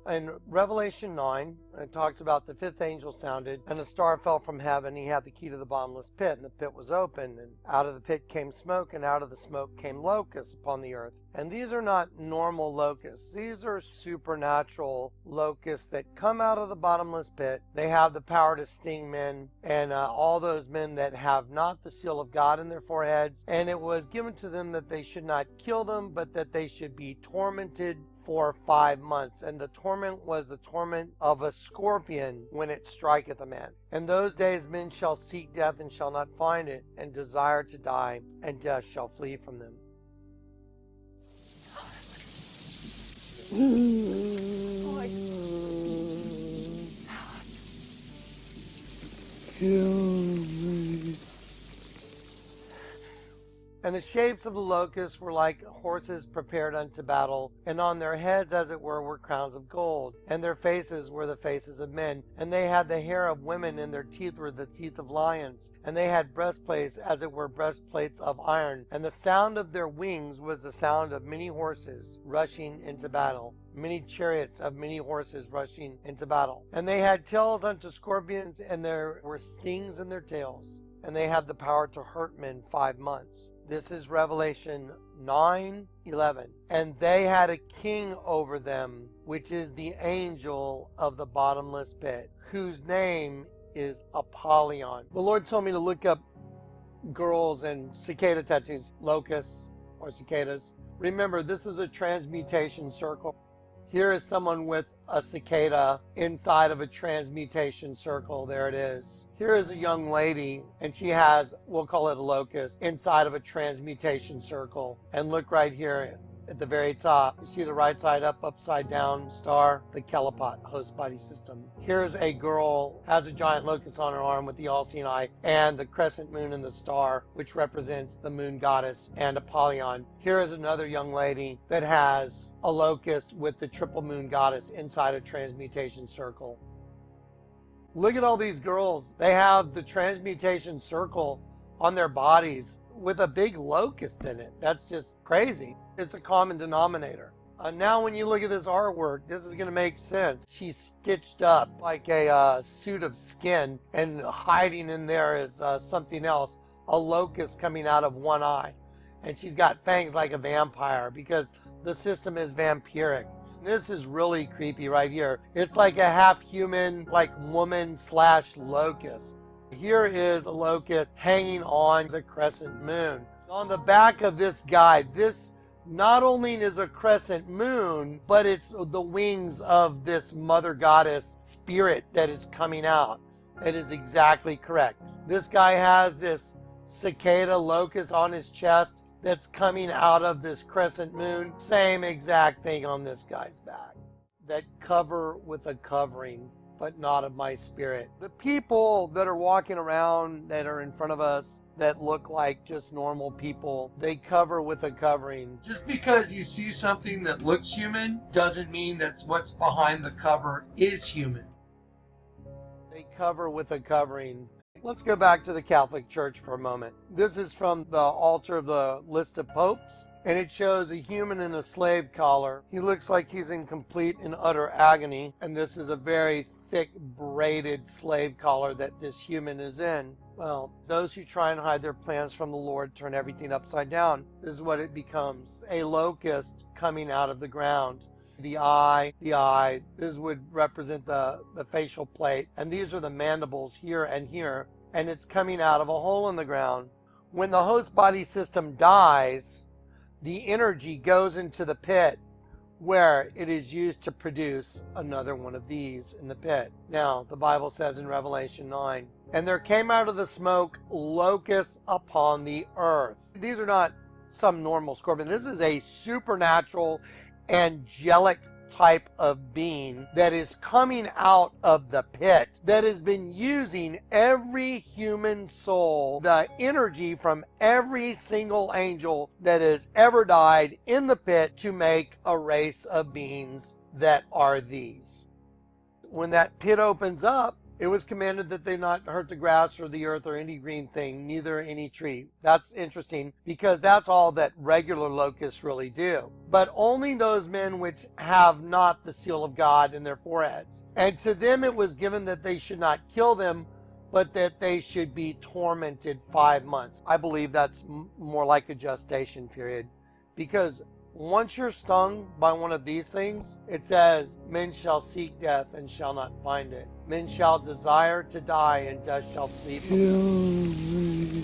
In Revelation 9, it talks about the fifth angel sounded, and a star fell from heaven. He had the key to the bottomless pit, and the pit was open, and out of the pit came smoke, and out of the smoke came locusts upon the earth. And these are not normal locusts. These are supernatural locusts that come out of the bottomless pit. They have the power to sting men, and all those men that have not the seal of God in their foreheads. And it was given to them that they should not kill them, but that they should be tormented for 5 months. And the torment was the torment of a scorpion when it striketh a man. In those days men shall seek death and shall not find it, and desire to die, and death shall flee from them. And the shapes of the locusts were like horses prepared unto battle, and on their heads, as it were crowns of gold, and their faces were the faces of men, and they had the hair of women, and their teeth were the teeth of lions, and they had breastplates, as it were breastplates of iron, and the sound of their wings was the sound of many horses rushing into battle, many chariots of many horses rushing into battle. And they had tails unto scorpions, and there were stings in their tails, and they had the power to hurt men 5 months. This is Revelation 9:11. And they had a king over them, which is the angel of the bottomless pit, whose name is Apollyon. The Lord told me to look up girls and cicada tattoos, locusts or cicadas. Remember, this is a transmutation circle. Here is someone with a cicada inside of a transmutation circle. There it is. Here is a young lady, and she has, we'll call it a locust, inside of a transmutation circle. And look right here at the very top. You see the right side up, upside down star, the Kelipot host body system. Here's a girl, has a giant locust on her arm with the all-seeing eye, and the crescent moon and the star, which represents the moon goddess and Apollyon. Here is another young lady that has a locust with the triple moon goddess inside a transmutation circle. Look at all these girls. They have the transmutation circle on their bodies with a big locust in it. That's just crazy. It's a common denominator. Now when you look at this artwork, this is going to make sense. She's stitched up like a suit of skin, and hiding in there is something else, a locust coming out of one eye. And she's got fangs like a vampire because the system is vampiric. This is really creepy right here. It's like a half human, like woman / locust. Here is a locust hanging on the crescent moon. On the back of this guy, this not only is a crescent moon, but it's the wings of this mother goddess spirit that is coming out. It is exactly correct. This guy has this cicada locust on his chest that's coming out of this crescent moon. Same exact thing on this guy's back. That cover with a covering, but not of my spirit. The people that are walking around that are in front of us that look like just normal people, they cover with a covering. Just because you see something that looks human doesn't mean that what's behind the cover is human. They cover with a covering. Let's go back to the Catholic Church for a moment. This is from the altar of the list of popes, and it shows a human in a slave collar. He looks like he's in complete and utter agony, and this is a very thick braided slave collar that this human is in. Well, those who try and hide their plans from the Lord turn everything upside down. This is what it becomes. A locust coming out of the ground. The eye, this would represent the facial plate, and these are the mandibles here and here, and it's coming out of a hole in the ground. When the host body system dies, the energy goes into the pit, where it is used to produce another one of these in the pit. Now, the Bible says in Revelation 9, and there came out of the smoke locusts upon the earth. These are not some normal scorpion. This is a supernatural, angelic type of being that is coming out of the pit, that has been using every human soul, the energy from every single angel that has ever died in the pit, to make a race of beings that are these. When that pit opens up, It was commanded that they not hurt the grass or the earth or any green thing, neither any tree. That's interesting because that's all that regular locusts really do. But only those men which have not the seal of God in their foreheads. And to them it was given that they should not kill them, but that they should be tormented 5 months. I believe that's more like a gestation period, because once you're stung by one of these things, it says, men shall seek death and shall not find it. Men shall desire to die, and death shall flee from them.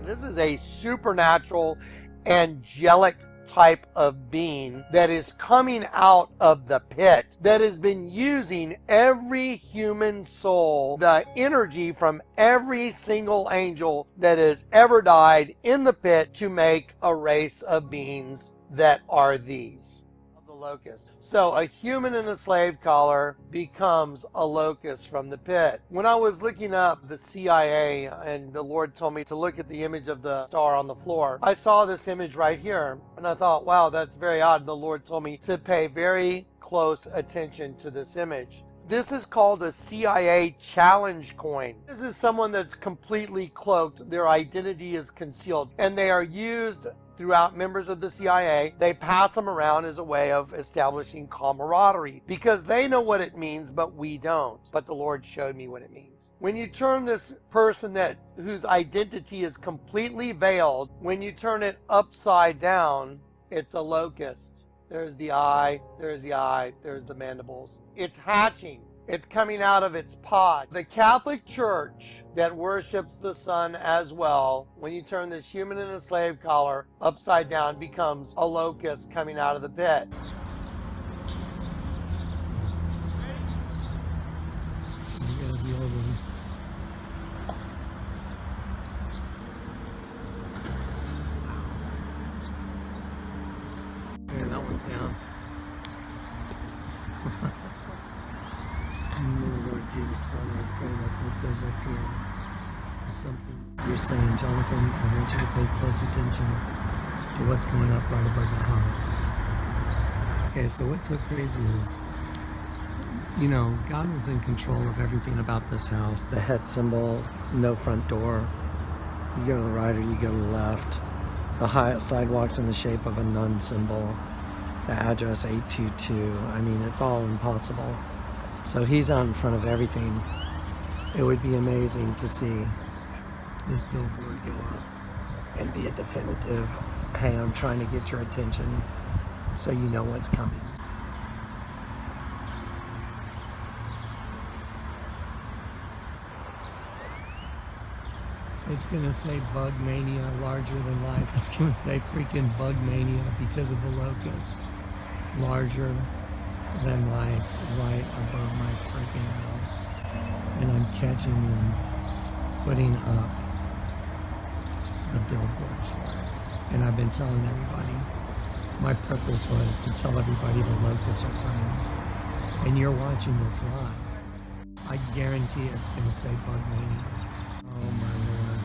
This is a supernatural, angelic type of being that is coming out of the pit, that has been using every human soul, the energy from every single angel that has ever died in the pit, to make a race of beings that are these. Locust. So a human in a slave collar becomes a locust from the pit. When I was looking up the CIA and the Lord told me to look at the image of the star on the floor, I saw this image right here and I thought, wow, that's very odd. The Lord told me to pay very close attention to this image. This is called a CIA challenge coin. This is someone that's completely cloaked. Their identity is concealed, and they are used throughout members of the CIA. They pass them around as a way of establishing camaraderie because they know what it means, but we don't. But the Lord showed me what it means. When you turn this person whose identity is completely veiled, when you turn it upside down, it's a locust. There's the eye, there's the mandibles. It's hatching. It's coming out of its pod. The Catholic Church that worships the sun as well, when you turn this human in a slave collar upside down, becomes a locust coming out of the pit. Yeah, that one's down. Lord Jesus, Father, I pray that what goes up here is something you're saying, Jonathan. I want you to pay close attention to what's going up right above the house. Okay, so what's so crazy is, you know, God was in control of everything about this house. The head symbol, no front door. You go to the right or you go to the left. The high sidewalk's in the shape of a nun symbol. The address 822. I mean, it's all impossible. So he's out in front of everything. It would be amazing to see this billboard go up and be a definitive, hey, I'm trying to get your attention so you know what's coming. It's gonna say bug mania, larger than life. It's gonna say freaking bug mania because of the locusts. larger than life right above my freaking house. And I'm catching them putting up the billboard for it. And I've been telling everybody, my purpose was to tell everybody the locusts are coming. And you're watching this live. I guarantee it's going to say Bug Mania. Oh my Lord.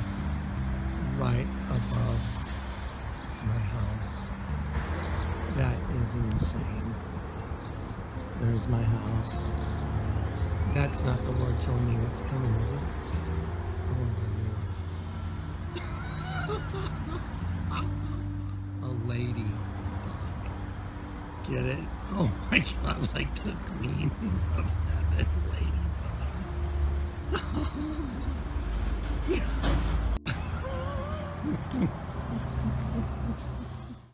Right above my house. That is insane. There's my house. That's not the Lord telling me what's coming, is it? Oh my Lord. A ladybug. Get it? Oh my God, like the Queen of Heaven ladybug.